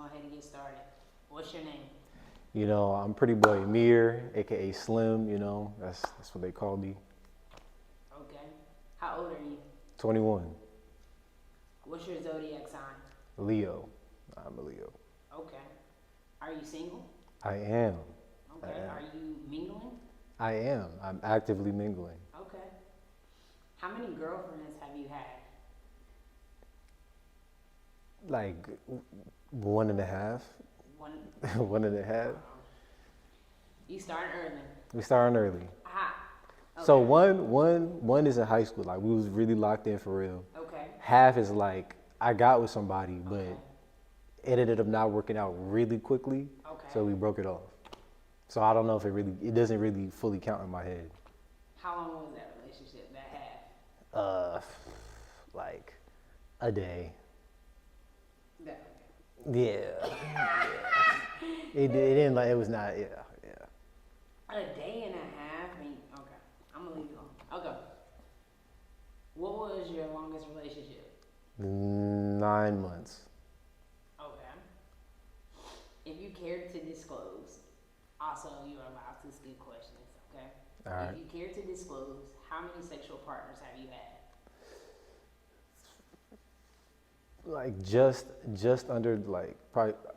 ahead and get started. What's your name? I'm Pretty Boy Amir, aka Slim. That's what they call me. Okay. How old are you? 21, What's your zodiac sign? Leo. I'm a Leo. Okay. Are you single? I am. I Okay. am. Are you mingling? I am. I'm actively mingling. Okay. How many girlfriends have you had? Like one and a half. One. One and a half. You started early. We starting early. Aha. Okay. So one is in high school. Like we was really locked in for real. Okay. Half is like I got with somebody, but Okay. it ended up not working out really quickly. Okay. So we broke it off. So I don't know if it doesn't really fully count in my head. How long was that relationship? That half? Like a day. That. Yeah. It didn't like it was not. Yeah. A day and a half? I mean, okay. I'm gonna leave you alone. Okay. What was your longest relationship? 9 months. Okay. If you cared to disclose, also you are allowed to skip questions, okay? All right. If you care to disclose, how many sexual partners have you had? Like just under like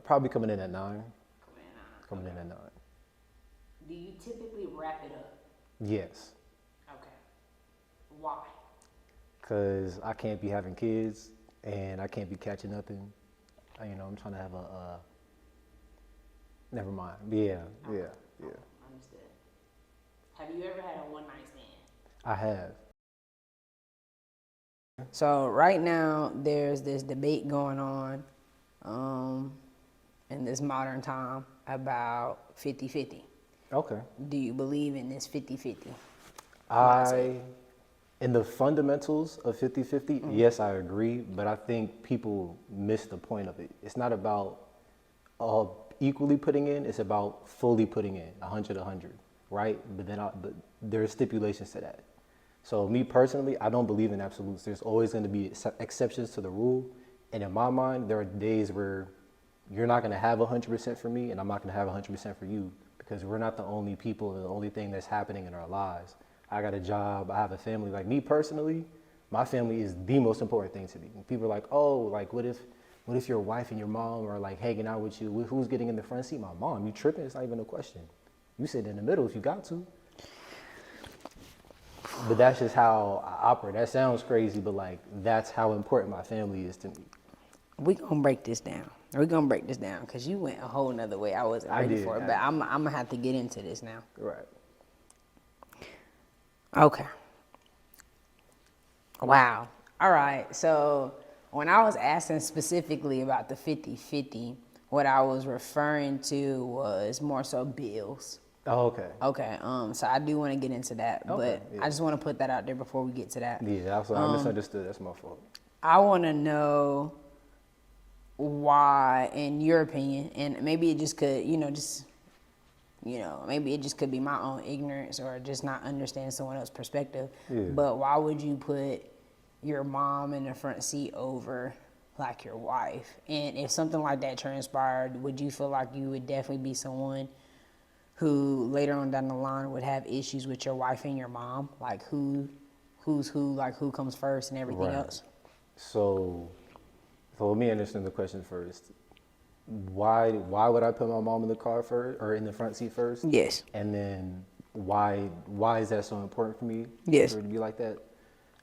probably coming in at 9. Coming in on. Coming Okay. in at 9. Do you typically wrap it up? Yes. Okay. Why? Cause I can't be having kids and I can't be catching nothing. I'm trying to have a. Never mind. Yeah. Okay. Yeah. Understood. Have you ever had a one-night stand? I have. So right now there's this debate going on in this modern time about 50-50. Okay. Do you believe in this 50-50? In the fundamentals of 50-50, yes, I agree, but I think people miss the point of it. It's not about equally putting in, it's about fully putting in, 100-100, right? But there are stipulations to that. So me personally, I don't believe in absolutes. There's always going to be exceptions to the rule. And in my mind, there are days where you're not going to have 100% for me and I'm not going to have 100% for you because we're not the only people, the only thing that's happening in our lives. I got a job, I have a family. Like me personally, my family is the most important thing to me. And people are like, oh, like what if your wife and your mom are like hanging out with you? Who's getting in the front seat? My mom. You tripping? It's not even a question. You sit in the middle if you got to. But that's just how I operate. That sounds crazy, but like that's how important my family is to me. We're going to break this down. We're going to break this down because you went a whole nother way. I wasn't ready for it, but I'm going to have to get into this now. Right. Okay. Wow. All right. So when I was asking specifically about the 50-50, what I was referring to was more so bills. Oh, okay. Okay. So I do want to get into that, Okay, but yeah. I just want to put that out there before we get to that. Yeah, I misunderstood. That's my fault. I want to know why, in your opinion, and maybe it just could, maybe it just could be my own ignorance or just not understanding someone else's perspective. Yeah. But why would you put your mom in the front seat over like your wife? And if something like that transpired, would you feel like you would definitely be someone who later on down the line would have issues with your wife and your mom? Like who's who, like who comes first and everything Right. else? So let me understand the question first. Why would I put my mom in the car first or in the front seat first? Yes. And then why is that so important for me? Yes. For it to be like that?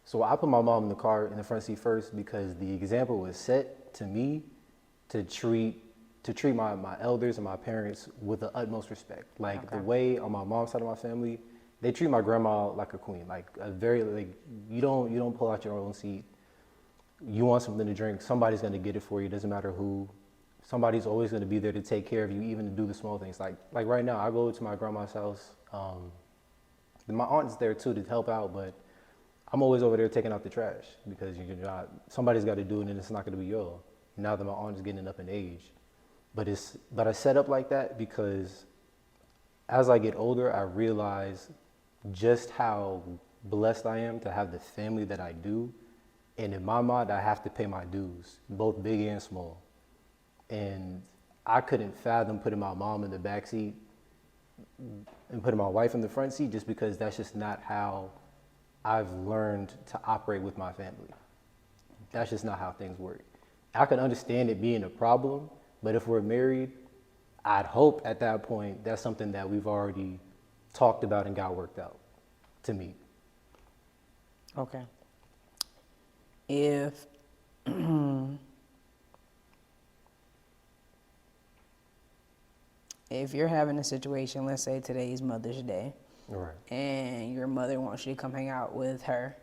So I put my mom in the front seat first because the example was set to me to treat my elders and my parents with the utmost respect. Like the way on my mom's side of my family, they treat my grandma like a queen. Like you don't pull out your own seat. You want something to drink, somebody's gonna get it for you. It doesn't matter who. Somebody's always gonna be there to take care of you, even to do the small things. Like right now, I go to my grandma's house. My aunt's there too to help out, but I'm always over there taking out the trash because somebody's got to do it, and it's not gonna be y'all. Now that my aunt is getting up in age, but I set up like that because as I get older, I realize just how blessed I am to have the family that I do. And in my mind, I have to pay my dues, both big and small. And I couldn't fathom putting my mom in the back seat and putting my wife in the front seat, just because that's just not how I've learned to operate with my family. That's just not how things work. I can understand it being a problem, but if we're married, I'd hope at that point that's something that we've already talked about and got worked out, to me. Okay. If if you're having a situation, let's say today's Mother's Day, Right. and your mother wants you to come hang out with her,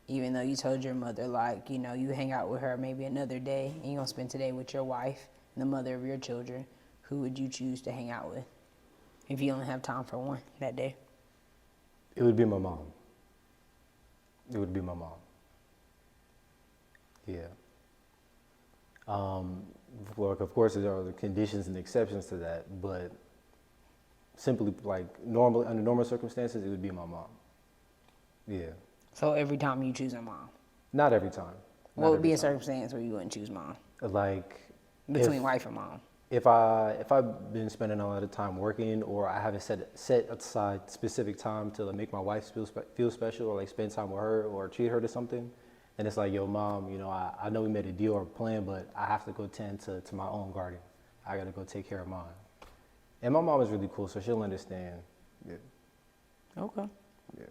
even though you told your mother, like, you know, you hang out with her maybe another day, and you're going to spend today with your wife and the mother of your children, who would you choose to hang out with if you only have time for one that day? It would be my mom. It would be my mom. Yeah. Well, of course, there are the conditions and exceptions to that, but simply like normally, under normal circumstances, it would be my mom. Yeah. So every time you choose a mom? Not every time. What would be a circumstance where you wouldn't choose mom? Like Between wife and mom? if I've been spending a lot of time working, or I haven't set aside specific time to like, make my wife feel special, or like spend time with her or treat her to something, and it's like, yo, mom, you know, I know we made a deal or a plan, but I have to go tend to my own garden. I got to go take care of mine. And my mom is really cool, so she'll understand. Yeah. Okay. Yeah.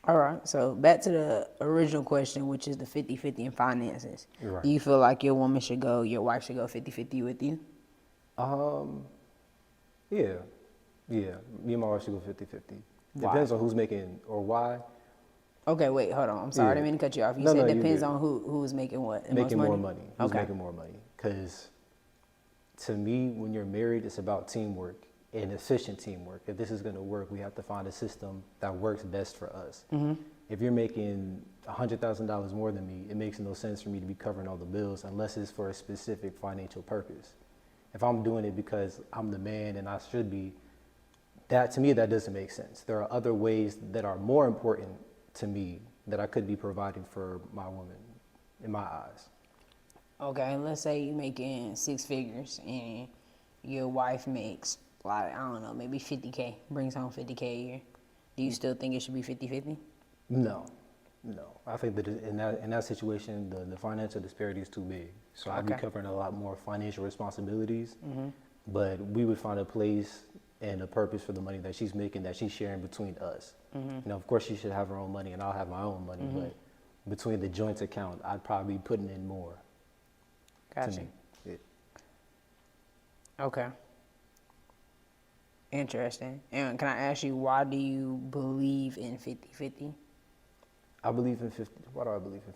All right. So back to the original question, which is the 50-50 in finances. You're right. Do you feel like your wife should go 50-50 with you? Yeah. Yeah. Me and my wife should go 50-50. Why? Depends on who's making or why. Okay, wait, hold on. I'm sorry, I didn't mean to cut you off. You said No, depends you're good. on who's making what? The Making most more money. Who's Okay. making more money? Because to me, when you're married, it's about teamwork and efficient teamwork. If this is going to work, we have to find a system that works best for us. Mm-hmm. If you're making $100,000 more than me, it makes no sense for me to be covering all the bills unless it's for a specific financial purpose. If I'm doing it because I'm the man and I should be, that to me, that doesn't make sense. There are other ways that are more important to me that I could be providing for my woman, in my eyes. Okay, let's say you're making 6 figures and your wife makes, like, I don't know, maybe 50K, brings home 50K a year. Do you still think it should be 50-50? No. I think that in that situation, the financial disparity is too big. So I'd be Okay. covering a lot more financial responsibilities, but we would find a place and a purpose for the money that she's making that she's sharing between us. You know, of course, she should have her own money and I'll have my own money, but between the joint account, I'd probably be putting in more. Gotcha. To me. Yeah. Okay. Interesting. And can I ask you, why do you believe in 50-50? I believe in 50. Why do I believe in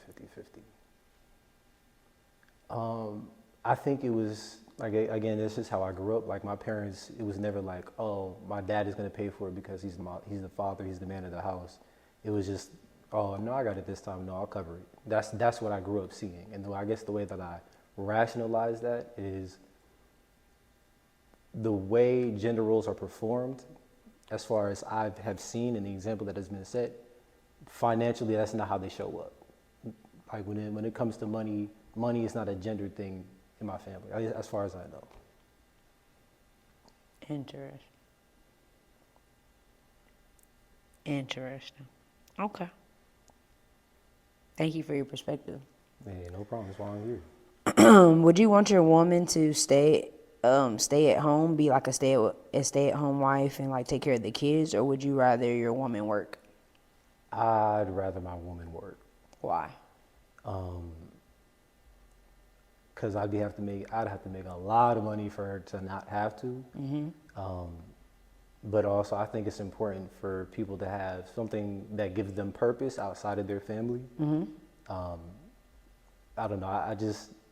50-50? I think it was, like, again, this is how I grew up. Like, my parents, it was never like, oh, my dad is going to pay for it because he's the father, he's the man of the house. It was just, oh, no, I got it this time. No, I'll cover it. That's what I grew up seeing. And I guess the way that I rationalize that is the way gender roles are performed, as far as I have seen in the example that has been set, financially, that's not how they show up. Like, when it comes to money is not a gender thing in my family, as far as I know. Interesting. Okay. Thank you for your perspective. Yeah, no problem. That's why I'm here. Would you want your woman to stay at home, be like a stay at home wife, and like take care of the kids, or would you rather your woman work? I'd rather my woman work. Why? Because I'd have to make a lot of money for her to not have to. But also, I think it's important for people to have something that gives them purpose outside of their family. I don't know.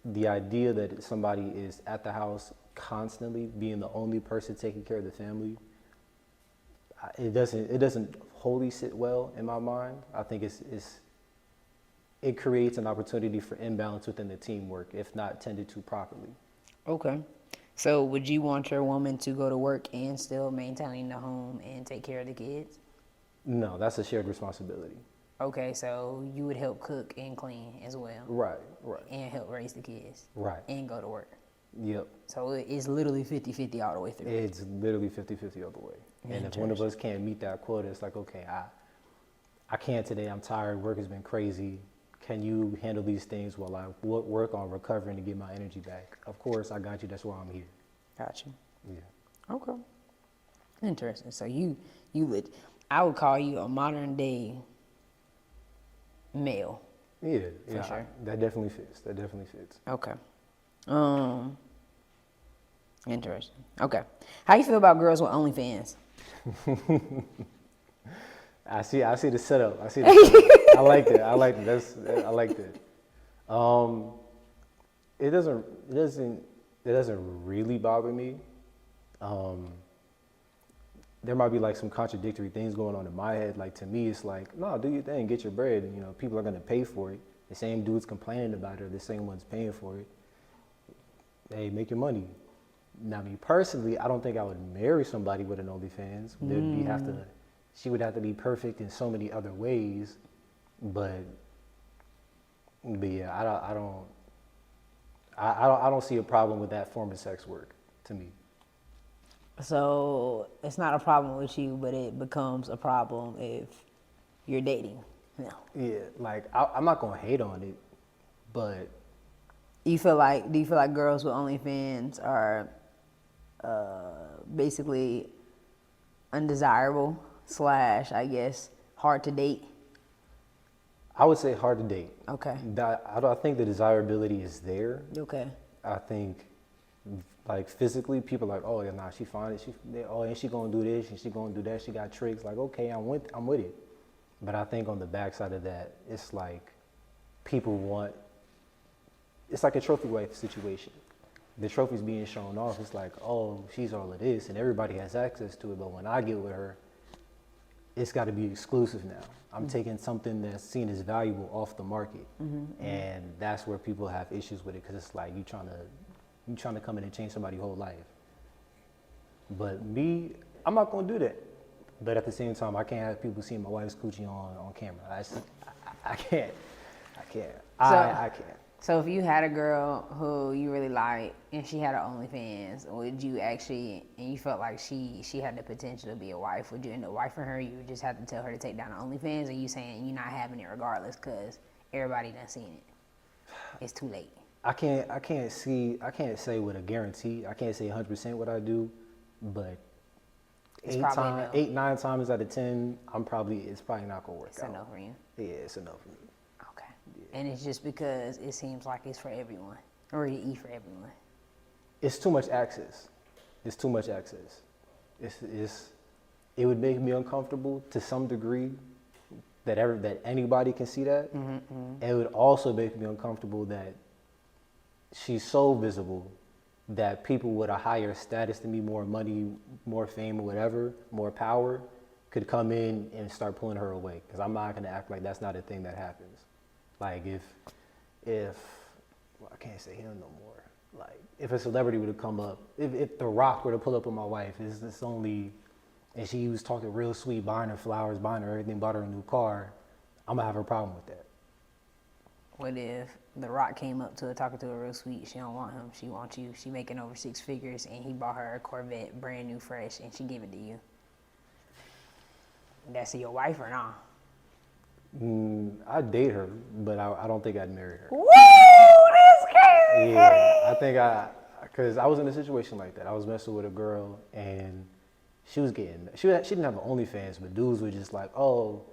The idea that somebody is at the house constantly being the only person taking care of the family, it doesn't wholly sit well in my mind. I think it creates an opportunity for imbalance within the teamwork if not tended to properly. Okay. So would you want your woman to go to work and still maintain the home and take care of the kids? No, that's a shared responsibility. Okay, so you would help cook and clean as well. Right. And help raise the kids. Right. And go to work. Yep. So it's literally 50-50 all the way through. It's literally 50-50 all the way. And if one of us can't meet that quota, it's like, okay, I can't today. I'm tired. Work has been crazy. Can you handle these things while I work on recovering to get my energy back? Of course, I got you. That's why I'm here. Got you. Yeah. Okay. Interesting. So I would call you a modern day male. Yeah. For sure. That definitely fits. Okay. Interesting. Okay. How you feel about girls with OnlyFans? I see the setup. I like that. I like that. It doesn't really bother me. There might be like some contradictory things going on in my head. Like to me, it's like, no, do your thing, get your bread. And, people are gonna pay for it. The same dudes complaining about it are the same ones paying for it. Hey, make your money. Now, me personally, I don't think I would marry somebody with an OnlyFans. She would have to be perfect in so many other ways. But yeah, I don't see a problem with that form of sex work to me. So it's not a problem with you, but it becomes a problem if you're dating. No. Yeah, like I'm not gonna hate on it, but do you feel like girls with OnlyFans are basically undesirable / I guess hard to date? I would say hard to date. Okay. I think the desirability is there. Okay. I think, like physically, people are like, oh yeah, nah, she fine. And she gonna do this and she gonna do that. She got tricks. Like, okay, I'm with it. But I think on the backside of that, it's like it's like a trophy wife situation. The trophy's being shown off. It's like, oh, she's all of this, and everybody has access to it. But when I get with her, it's got to be exclusive now. I'm taking something that's seen as valuable off the market, and that's where people have issues with it because it's like you trying to come in and change somebody's whole life. But me, I'm not gonna do that. But at the same time, I can't have people seeing my wife's coochie on camera. I can't. I can't. So if you had a girl who you really liked and she had an OnlyFans, would you actually, and you felt like she had the potential to be a wife, would you end up wifing her? You would just have to tell her to take down the OnlyFans, or you saying you're not having it regardless because everybody done seen it? It's too late. I can't say with a guarantee. I can't say 100% what I do, but It's 9 times out of 10, it's probably not gonna work out. It's enough for you. Yeah, it's enough for me. Okay. Yeah. And it's just because it seems like it's for everyone, or you eat for everyone. It's too much access. It would make me uncomfortable to some degree that anybody can see that. And it would also make me uncomfortable that she's so visible that people with a higher status than me, more money, more fame, or whatever, more power, could come in and start pulling her away. Because I'm not going to act like that's not a thing that happens. Like if I can't say him no more. Like if a celebrity were to come up, if The Rock were to pull up with my wife, and she was talking real sweet, buying her flowers, buying her everything, bought her a new car, I'm going to have a problem with that. What if The Rock came up to her talking to her real sweet, she don't want him, she wants you, she making over 6 figures, and he bought her a Corvette, brand new, fresh, and she give it to you? That's your wife or not? I'd date her, but I don't think I'd marry her. Woo! That's crazy! Yeah, because I was in a situation like that. I was messing with a girl, and she didn't have an OnlyFans, but dudes were just like, oh,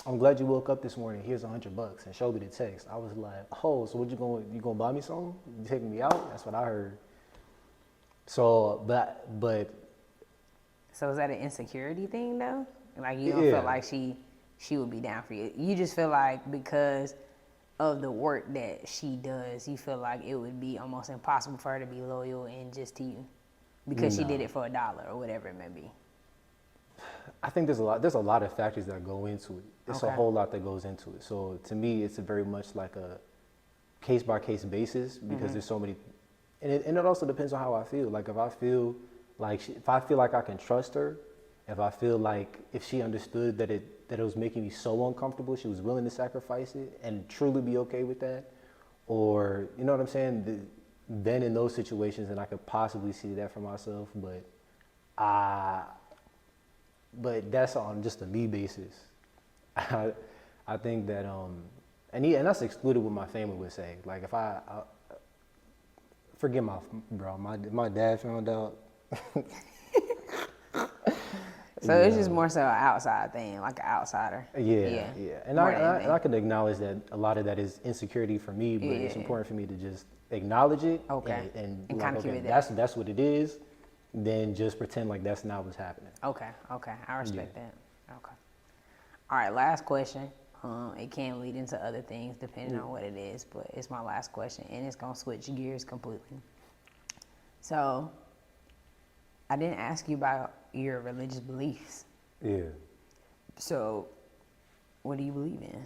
I'm glad you woke up this morning. Here's $100 and showed me the text. I was like, oh, so you gonna buy me something? You taking me out? That's what I heard. So, but. So is that an insecurity thing though? Like you don't feel like she would be down for you. You just feel like because of the work that she does, you feel like it would be almost impossible for her to be loyal and just to you because she did it for $1 or whatever it may be. I think there's a lot of factors that go into it. It's a whole lot that goes into it. So to me, it's very much like a case by case basis because there's so many, and it also depends on how I feel. Like if I feel like I can trust her, if she understood that it was making me so uncomfortable, she was willing to sacrifice it and truly be okay with that, or you know what I'm saying, been in those situations and I could possibly see that for myself, but that's on just a me basis. I think that and that's excluded what my family would say. Like if I forgive my dad found out. So it's just more so an outside thing, like an outsider. Yeah. And I can acknowledge that a lot of that is insecurity for me, but it's important for me to just acknowledge it. Okay. And And like, kind of keep okay, it there. that's what it is. Then just pretend like that's not what's happening. Okay. I respect that. Okay. All right, last question. It can lead into other things depending on what it is, but it's my last question, and it's gonna switch gears completely. So, I didn't ask you about your religious beliefs. Yeah. So, what do you believe in?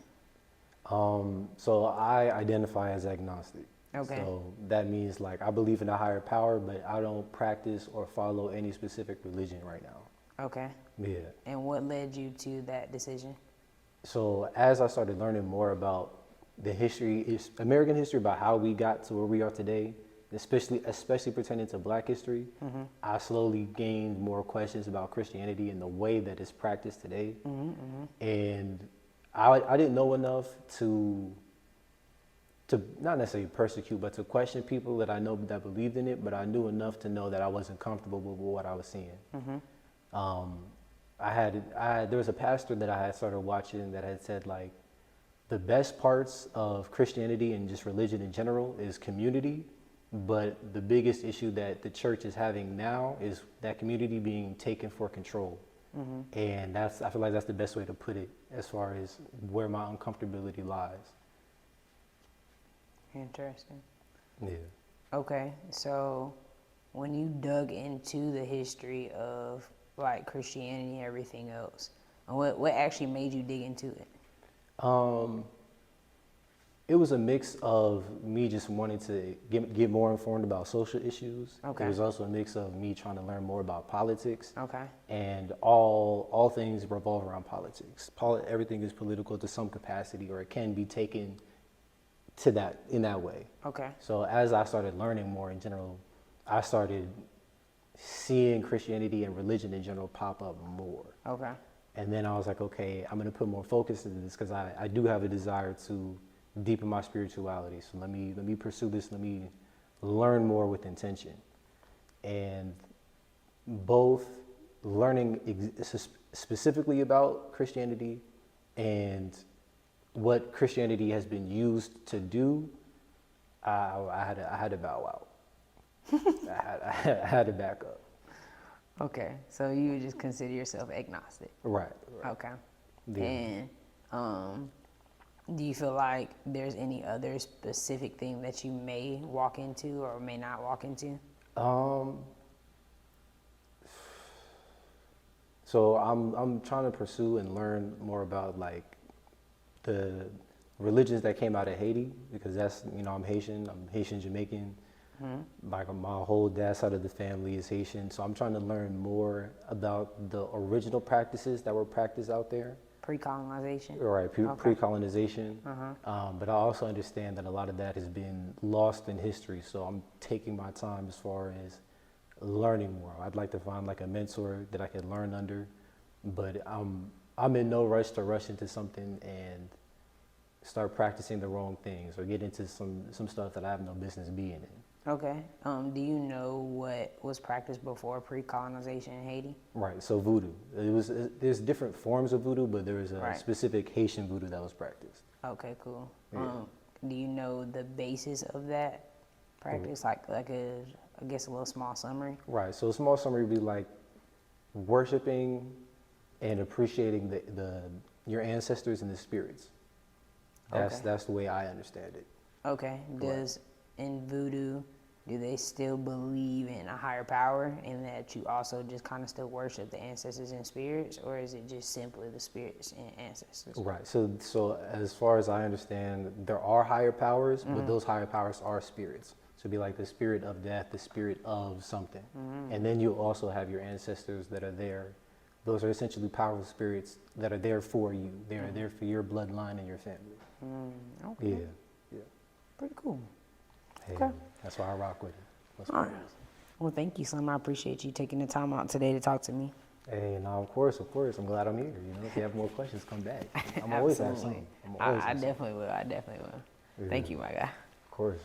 So I identify as agnostic. Okay. So that means like I believe in a higher power, but I don't practice or follow any specific religion right now. Okay. Yeah. And what led you to that decision? So as I started learning more about the American history, about how we got to where we are today, especially pertaining to Black history, I slowly gained more questions about Christianity and the way that it's practiced today. And I didn't know enough to not necessarily persecute, but to question people that I know that believed in it, but I knew enough to know that I wasn't comfortable with what I was seeing. There was a pastor that I had started watching that had said like, the best parts of Christianity and just religion in general is community, but the biggest issue that the church is having now is that community being taken for control. And I feel like that's the best way to put it as far as where my uncomfortability lies. Interesting. Yeah. Okay, so when you dug into the history of like Christianity and everything else, what actually made you dig into it? It was a mix of me just wanting to get more informed about social issues. Okay. It was also a mix of me trying to learn more about politics. Okay. And all things revolve around politics. Everything is political to some capacity, or it can be taken to that in that way. Okay. So as I started learning more in general, I started seeing Christianity and religion in general pop up more. Okay. And then I was like, okay, I'm going to put more focus into this because I do have a desire to deepen my spirituality. So let me pursue this. Let me learn more with intention. And both learning specifically about Christianity and what Christianity has been used to do, I had to bow out. I had to back up. Okay, so you would just consider yourself agnostic. Right. Okay. Yeah. And do you feel like there's any other specific thing that you may walk into or may not walk into? So I'm trying to pursue and learn more about like the religions that came out of Haiti, because that's, I'm Haitian Jamaican. Like my whole dad's side of the family is Haitian, so I'm trying to learn more about the original practices that were practiced out there. Pre-colonization? Right, pre-colonization. Uh-huh. But I also understand that a lot of that has been lost in history, so I'm taking my time as far as learning more. I'd like to find like a mentor that I could learn under, but I'm in no rush to rush into something and start practicing the wrong things or get into some stuff that I have no business being in. Okay. Do you know what was practiced before pre-colonization in Haiti? Right. So voodoo. There's different forms of voodoo, but there was a Right. specific Haitian voodoo that was practiced. Okay, cool. Yeah. Do you know the basis of that practice? Like I guess a little small summary. Right. So a small summary would be like worshiping and appreciating your ancestors and the spirits. That's the way I understand it. Okay. Does in voodoo, do they still believe in a higher power and that you also just kind of still worship the ancestors and spirits, or is it just simply the spirits and ancestors? Right. So as far as I understand, there are higher powers, but those higher powers are spirits. So it'd be like the spirit of death, the spirit of something. And then you also have your ancestors that are there. Those are essentially powerful spirits that are there for you. They are there for your bloodline and your family. Okay. Yeah. Pretty cool. Yeah, that's why I rock with it. Let's All right. Well, thank you, son. I appreciate you taking the time out today to talk to me. Hey, no, of course. I'm glad I'm here. If you have more questions, come back. I'm always have Absolutely. something. I'm always I have something. definitely will. I definitely will. Yeah. Thank you, my guy. Of course.